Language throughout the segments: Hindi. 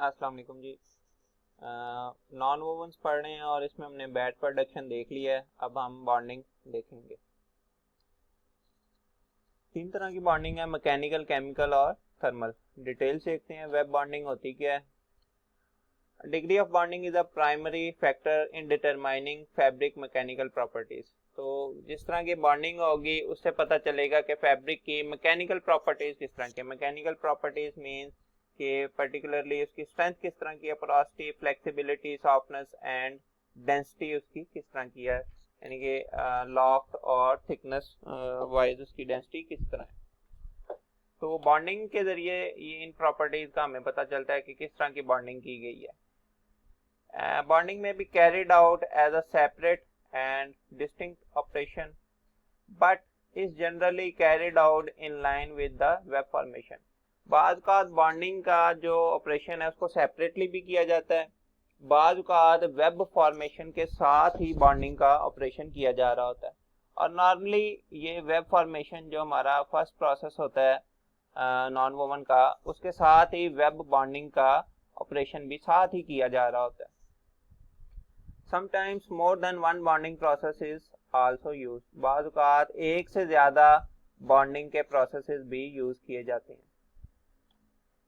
अस्सलाम वालेकुम जी। नॉन वोवन्स पढ़ रहे हैं और इसमें हमने बैट प्रोडक्शन देख लिया है। अब हम बॉन्डिंग देखेंगे। तीन तरह की बॉन्डिंग है, मैकेनिकल, केमिकल और थर्मल। डिटेल से देखते हैं वेब बॉन्डिंग होती क्या है। Degree of bonding is a primary factor in determining fabric mechanical properties. तो जिस तरह की बॉन्डिंग होगी उससे पता चलेगा कि फैब्रिक की मैकेनिकल प्रॉपर्टीज किस तरह की। मैकेनिकल प्रॉपर्टीज मींस कि पर्टिकुलरली उसकी स्ट्रेंथ किस तरह की है, porosity, flexibility, softness and density उसकी किस तरह की है, यानी कि लॉफ्ट और थिकनेस वाइज उसकी डेंसिटी किस तरह है। तो बॉन्डिंग के जरिए ये इन प्रॉपर्टीज का हमें पता चलता है कि किस तरह की बॉन्डिंग की गई है। Bonding may be carried out as a separate and distinct operation, but is generally carried out in line with the web formation. बाद का बॉन्डिंग का जो ऑपरेशन है उसको सेपरेटली भी किया जाता है, बाद का वेब फॉर्मेशन के साथ ही बॉन्डिंग का ऑपरेशन किया जा रहा होता है। और नॉर्मली ये वेब फॉर्मेशन जो हमारा फर्स्ट प्रोसेस होता है नॉन वोवन का, उसके साथ ही वेब बॉन्डिंग का ऑपरेशन भी साथ ही किया जा रहा होता है। Sometimes more than one bonding process is also used. बाज़ औक़ात एक से ज़्यादा बॉन्डिंग के प्रोसेसेस भी यूज़ किए जाते हैं।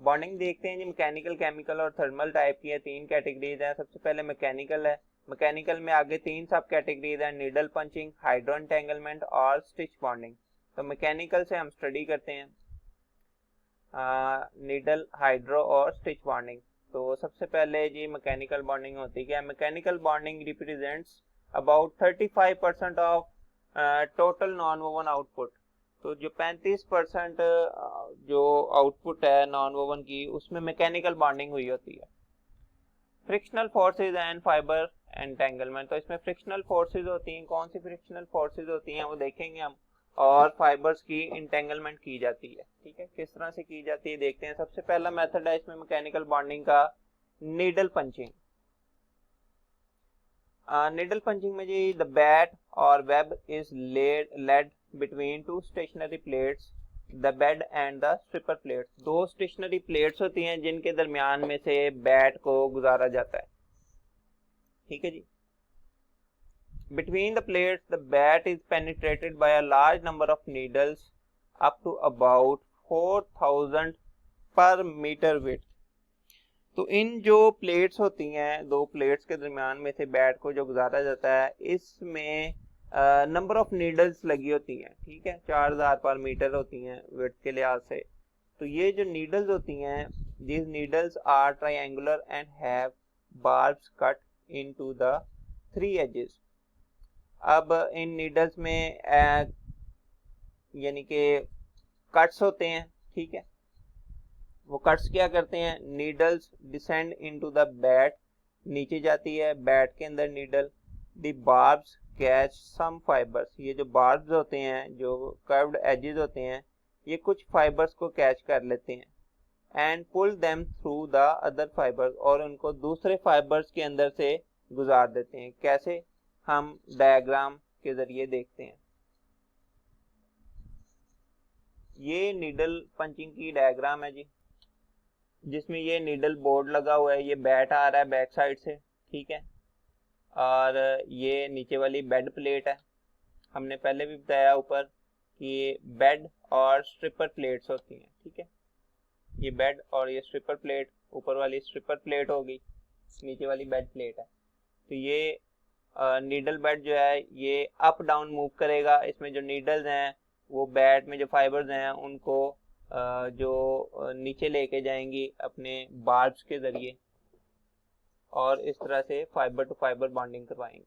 बॉन्डिंग देखते हैं जी, मैकेनिकल, केमिकल और थर्मल टाइप की है। तीन कैटेगरीज हैं। सबसे पहले मैकेनिकल है। मैकेनिकल में आगे तीन सब कैटेगरीज हैं, नीडल पंचिंग, हाइड्रो एंटेंगलमेंट और स्टिच बॉन्डिंग। तो मैकेनिकल से हम स्टडी करते हैं नीडल, हाइड्रो और स्टिच बॉन्डिंग। तो सबसे पहले जी मैकेनिकल बॉन्डिंग होती है। Mechanical bonding represents about 35% of total non woven output. तो जो 35% जो आउटपुट है नॉन वोवन की, उसमें मैकेनिकल बॉन्डिंग हुई होती है। Frictional forces and fibre entanglement. तो इसमें फ्रिक्शनल फोर्सेज होती हैं। कौन सी फ्रिक्शनल फोर्सेज होती हैं वो देखेंगे हम। और फाइबर्स की इंटेंगलमेंट की जाती है। ठीक है, किस तरह से की जाती है देखते हैं। सबसे पहला मेथड है इसमें मैकेनिकल बॉन्डिंग का, नीडल पंचिंग। नीडल पंचिंग में जी द बैट और web is laid between two stationary plates, the bed and the stripper plates. दो स्टेशनरी प्लेट्स होती हैं जिनके दरमियान में से बैट को गुजारा जाता है। ठीक है जी। Between the plates, the bat is penetrated by a large number of needles up to about 4000 per meter width. तो इन जो प्लेट्स होती हैं, दो प्लेट्स के दरमियान में से बैट को जो गुजारा जाता है, इसमें नंबर ऑफ नीडल्स लगी होती हैं। ठीक है, 4000 पर मीटर होती हैं विड्थ के लिहाज से। तो ये जो नीडल्स होती हैं, these needles are triangular and have barbs cut into the three edges. अब इन नीडल्स में यानी कि कट्स होते हैं। ठीक है, वो कट्स क्या करते हैं, needles descend into the batt, नीचे जाती है बैट के अंदर needle. The barbs catch some fibres. ये जो बार्ब्स होते हैं, जो कर्व्ड एजेस होते हैं, ये कुछ फाइबर्स को कैच कर लेते हैं and pull them through the other fibres, और उनको दूसरे फाइबर्स के अंदर से गुजार देते हैं। कैसे, हम डायग्राम के जरिए देखते हैं। ये नीडल पंचिंग की डायग्राम है जी, जिसमें ये नीडल बोर्ड लगा हुआ है, ये बैट आ रहा है बैक साइड से। ठीक है, और ये नीचे वाली बेड प्लेट है। हमने पहले भी बताया ऊपर कि बेड और स्ट्रिपर प्लेट्स होती हैं। ठीक है, ये बेड और ये स्ट्रिपर प्लेट, ऊपर वाली स्ट्रिपर प्लेट होगी, नीचे वाली बेड प्लेट है। तो ये नीडल बेड जो है ये अप डाउन मूव करेगा। इसमें जो नीडल्स हैं वो बैट में जो फाइबर्स हैं उनको जो नीचे लेके जाएंगी अपने बार्ब्स के जरिए, और इस तरह से फाइबर टू फाइबर बॉन्डिंग करवाएंगी।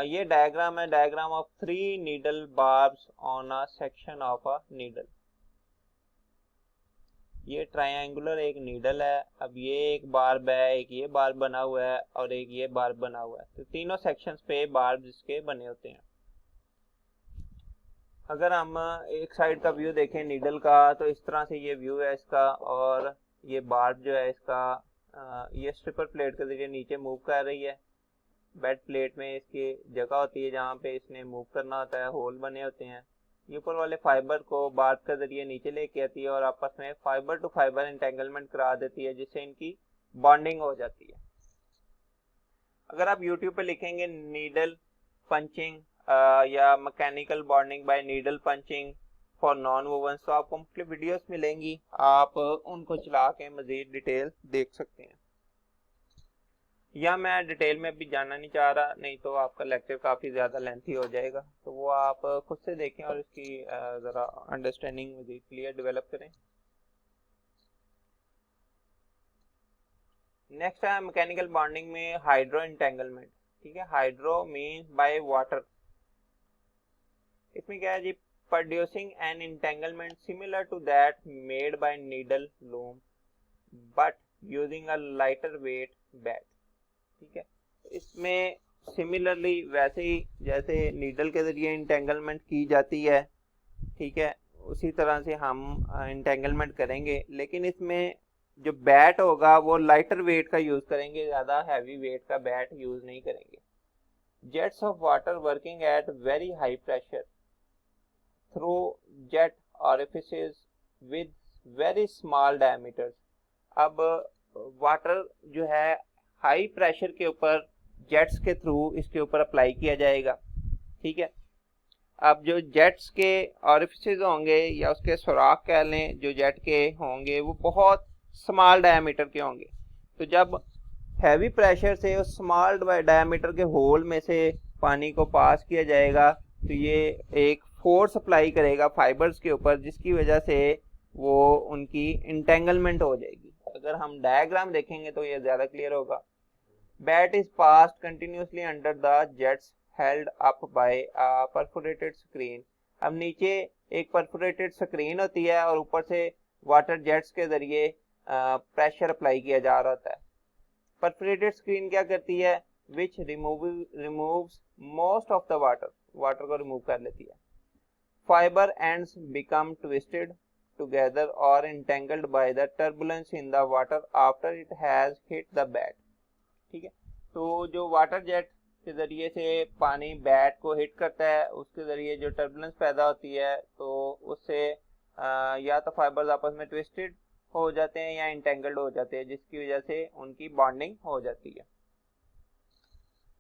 ये डायग्राम है, diagram of 3 needle barbs on a section of a needle. ये ट्रायंगुलर एक नीडल है। अब ये एक बार्ब है, एक ये बार्ब बना हुआ है और एक ये बार्ब बना हुआ है। तो तीनों सेक्शंस पे बार्ब इसके बने होते हैं। अगर हम एक साइड का व्यू देखें नीडल का, तो इस तरह से ये व्यू है इसका, और ये बार्ब जो है इसका ये स्ट्रिपर प्लेट के जरिए नीचे मूव कर रही है। बेड प्लेट में इसकी जगह होती है जहाँ पे इसने मूव करना होता है, होल बने होते हैं। ये ऊपर वाले फाइबर को बार्ब के जरिए नीचे लेके आती है और आपस में फाइबर टू फाइबर इंटेंगलमेंट करा देती है, जिससे इनकी बॉन्डिंग हो जाती है। अगर आप YouTube पे लिखेंगे नीडल पंचिंग या mechanical bonding by needle punching for non woven, तो आपको मुख्तलिफ वीडियोस मिलेंगी, आप उनको चला के मजीद डिटेल देख सकते हैं। या मैं डिटेल में भी जानना नहीं चाह रहा, नहीं तो आपका लेक्चर काफ़ी ज़्यादा लेंथी हो जाएगा, तो वो आप खुद से देखें और इसकी ज़रा अंडरस्टैंडिंग मजीद क्लियर डेवलप करें। नेक्स्ट है मैकेनिकल बॉन्डिंग में हाइड्रो इंटेंगलमेंट। ठीक है, हाइड्रो मीन्स बाय वाटर। इसमें क्या है जी, producing an entanglement similar to that made by needle loom but using a lighter weight batt. ठीक है, इसमें सिमिलरली वैसे ही जैसे नीडल के जरिए इंटेंगलमेंट की जाती है, ठीक है, उसी तरह से हम इंटेंगलमेंट करेंगे, लेकिन इसमें जो बैट होगा वो लाइटर वेट का यूज करेंगे, ज्यादा हैवी वेट का बैट यूज नहीं करेंगे। Jets of water working at very high pressure through jet orifices with very small diameters. अब वाटर जो है हाई प्रेशर के ऊपर जेट्स के थ्रू इसके ऊपर अप्लाई किया जाएगा। ठीक है, अब जो जेट्स के ऑरिफिसेस होंगे या उसके सुराख कह लें जो जेट के होंगे वो बहुत स्मॉल डायमीटर के होंगे, तो जब हैवी प्रेशर से उस स्मॉल डायमीटर के होल में से पानी को पास किया जाएगा तो ये एक फोर्स अप्लाई करेगा फाइबर्स के ऊपर, जिसकी वजह से वो उनकी इंटेंगलमेंट हो जाएगी। अगर हम डायग्राम देखेंगे तो ये ज़्यादा क्लियर होगा। Bat is passed continuously under the jets held up by a perforated screen. अब नीचे एक परफोरेटेड स्क्रीन होती है और ऊपर से वाटर जेट्स के जरिए प्रेशर अप्लाई किया जा रहा होता है। परफोरेटेड स्क्रीन क्या करती है, विच removes most of the water, water को रिमूव कर लेती है। Fibre ends become twisted together और entangled by the turbulence in the water after it has hit the bat। ठीक है, तो जो वाटर जेट के जरिए से पानी बैट को हिट करता है उसके जरिए जो टर्बुलेंस पैदा होती है तो उससे या तो फाइबर्स आपस में ट्विस्टेड हो जाते हैं या इंटेंगल्ड हो जाते हैं, जिसकी वजह से उनकी बॉन्डिंग हो जाती है।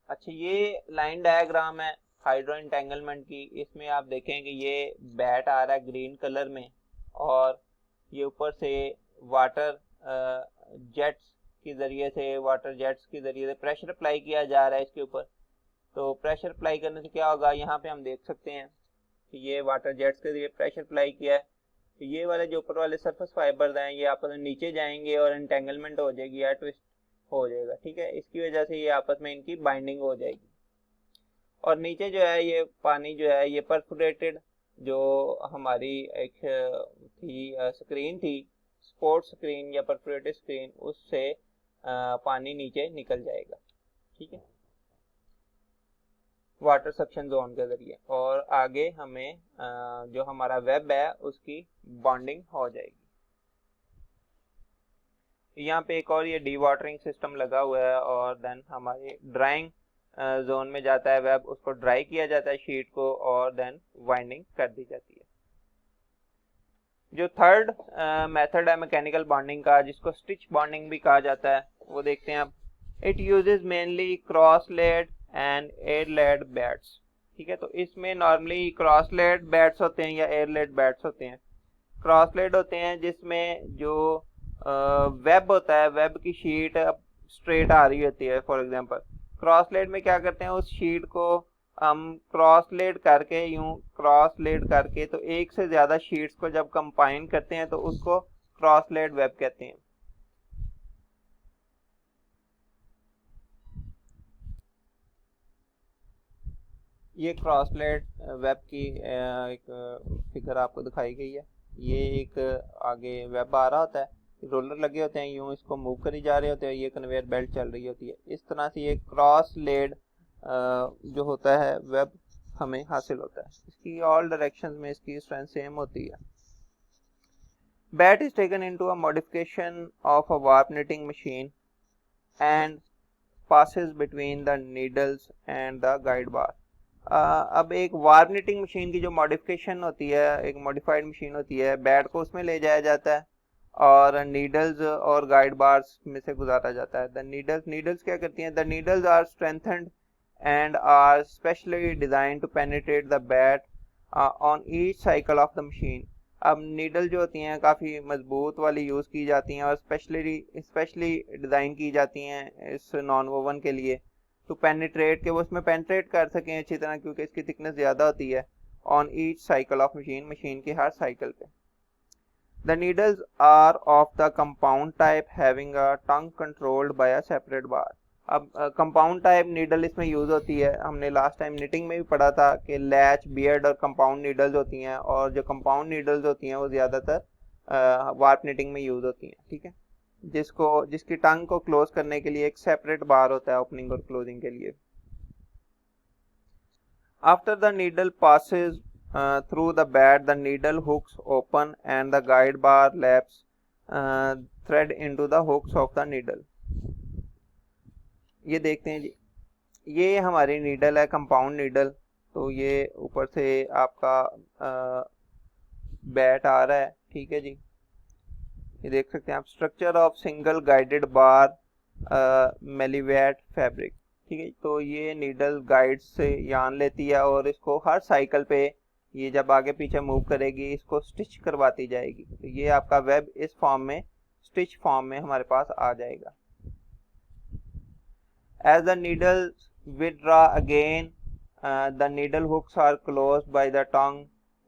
अच्छा, ये लाइन डायग्राम है हाइड्रो इंटेंगलमेंट की। इसमें आप देखेंगे ये बैट आ रहा है ग्रीन कलर में और ये ऊपर से वाटर जेट्स के जरिए से प्रेशर अप्लाई किया जा रहा है इसके ऊपर। तो प्रेशर अप्लाई करने से क्या होगा, यहाँ पे हम देख सकते हैं कि ये वाटर जेट्स के जरिए प्रेशर अप्लाई किया है, तो ये वाले जो ऊपर वाले सरफेस फाइबर्स हैं ये आपस में नीचे जाएंगे और एंटेंगलमेंट हो जाएगी या ट्विस्ट हो जाएगा। ठीक है, इसकी वजह से ये आपस में इनकी बाइंडिंग हो जाएगी। और नीचे जो है ये पानी जो है ये परफोरेटेड जो हमारी एक थी स्क्रीन थी, स्पोर्ट्स स्क्रीन या परफोरेटेड स्क्रीन, उससे पानी नीचे निकल जाएगा। ठीक है, वाटर सक्शन जोन के जरिए, और आगे हमें जो हमारा वेब है उसकी बॉन्डिंग हो जाएगी। यहाँ पे एक और ये डी वाटरिंग सिस्टम लगा हुआ है और देन हमारे ड्राइंग जोन में जाता है वेब, उसको ड्राई किया जाता है शीट को और देन वाइंडिंग कर दी जाती है। जो थर्ड मेथड है मैकेनिकल बॉन्डिंग का, जिसको स्टिच बॉन्डिंग भी कहा जाता है, वो देखते हैं अब। It uses mainly cross laid and air laid batts. ठीक है, तो इसमें नॉर्मली क्रॉस लेड बैट्स होते हैं या एयर लेड बैट्स होते हैं। क्रॉस लेड होते हैं जिसमें जो वेब होता है, वेब की शीट स्ट्रेट आ रही होती है। फॉर एग्जांपल क्रॉस लेड में क्या करते हैं, उस शीट को हम क्रॉस लेड करके तो एक से ज्यादा शीट्स को जब कंबाइन करते हैं तो उसको क्रॉस लेड वेब कहते हैं। ये क्रॉस लेड वेब की एक फिगर आपको दिखाई गई है। ये एक आगे वेब आ रहा होता है, रोलर लगे होते हैं, यूं इसको मूव करी जा रहे होते हैं, ये कन्वेयर बेल्ट चल रही होती है। इस तरह से ये क्रॉस लेड जो होता है वेब हमें हासिल होता है। इसकी ऑल डायरेक्शंस में इसकी स्ट्रेंथ सेम होती है। Bat is taken into a modification of a warp knitting machine and passes between the needles and the guide bar। अब एक वार्प निटिंग मशीन की जो मॉडिफिकेशन होती है, एक मॉडिफाइड मशीन होती है, बैट को उसमें ले जाया जाता है और नीडल्स और गाइड बार्स में से गुजारा जाता है। द नीडल्स क्या करती हैं? The needles are strengthened and are specially design to penetrate the batt on each cycle of the machine. अब नीडल जो होती हैं काफ़ी मजबूत वाली यूज़ की जाती हैं और स्पेशली डिज़ाइन की जाती हैं इस नॉन वोवन के लिए, टू पेनिट्रेट, के वो उसमें पेनिट्रेट कर सकें अच्छी तरह, क्योंकि इसकी थिकनेस ज़्यादा होती है, on each cycle of machine की हर साइकिल पे। The needles are of the compound type having a tongue controlled by a separate bar. अब कंपाउंड टाइप नीडल इसमें यूज़ होती है। हमने लास्ट टाइम निटिंग में भी पढ़ा था कि लैच, बियर्ड और कंपाउंड नीडल्स होती हैं, और जो कंपाउंड नीडल्स होती हैं वो ज़्यादातर वार्प निटिंग में यूज़ होती हैं। ठीक है, जिसकी टंग को क्लोज करने के लिए एक सेपरेट बार होता है ओपनिंग और क्लोजिंग के लिए। After the needle passes through the batt, the needle hooks open and the guide bar laps thread into the hooks of the needle. ये देखते हैं जी, ये हमारी नीडल है, कंपाउंड नीडल। तो ये ऊपर से आपका बैट आ रहा है। ठीक है जी, ये देख सकते हैं आप, structure of single guided bar Maliwatt fabric. ठीक है, तो ये नीडल गाइड से यान लेती है और इसको हर साइकिल पे ये जब आगे पीछे मूव करेगी इसको स्टिच करवाती जाएगी। तो ये आपका वेब इस फॉर्म में, स्टिच फॉर्म में हमारे पास आ जाएगा। As the needles withdraw again, the needle hooks are closed by the tongue.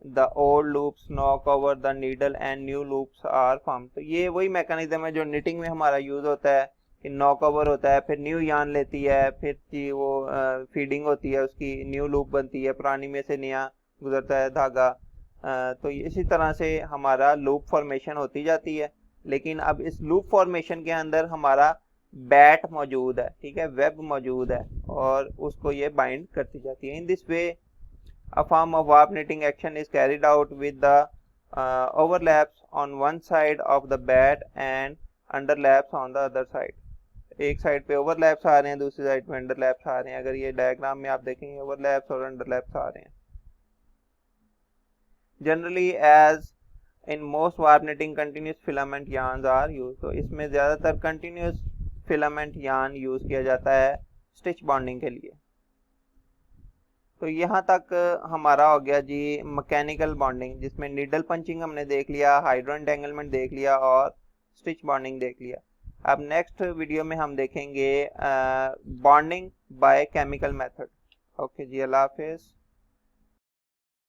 The old loops knock over the needle and new loops are formed. तो ये वही मैकेनिज्म है जो निटिंग में हमारा यूज होता है कि नॉक ओवर होता है, फिर न्यू यान लेती है, फिर जी वो फीडिंग होती है, उसकी न्यू लूप बनती है, पुरानी में से नया गुजरता है धागा। तो इसी तरह से हमारा लूप फॉर्मेशन होती जाती है। लेकिन अब इस लूप फॉर्मेशन के अंदर हमारा बैट मौजूद है, ठीक है, वेब मौजूद है और उसको ये बाइंड करती जाती है। In this way a form of warp knitting action is carried out with the overlaps on one side of the batt and underlaps on the other side. एक साइड पे ओवरलैप्स आ रहे हैं, दूसरी साइड पे अंडरलैप्स आ रहे हैं। अगर ये डायग्राम में आप देखेंगे ओवरलैप्स और अंडरलैप्स आ रहे हैं। Generally as in most warp knitting continuous filament yarns are used. तो इसमें ज़्यादातर कंटिन्यूस फिलामेंट यार्न यूज किया जाता है स्टिच बॉन्डिंग के लिए। तो यहाँ तक हमारा हो गया जी मैकेनिकल बॉन्डिंग, जिसमें नीडल पंचिंग हमने देख लिया, हाइड्रो एंटेंगलमेंट देख लिया और स्टिच बॉन्डिंग देख लिया। अब नेक्स्ट वीडियो में हम देखेंगे bonding by chemical method. Okay जी, अल्लाह हाफिज़।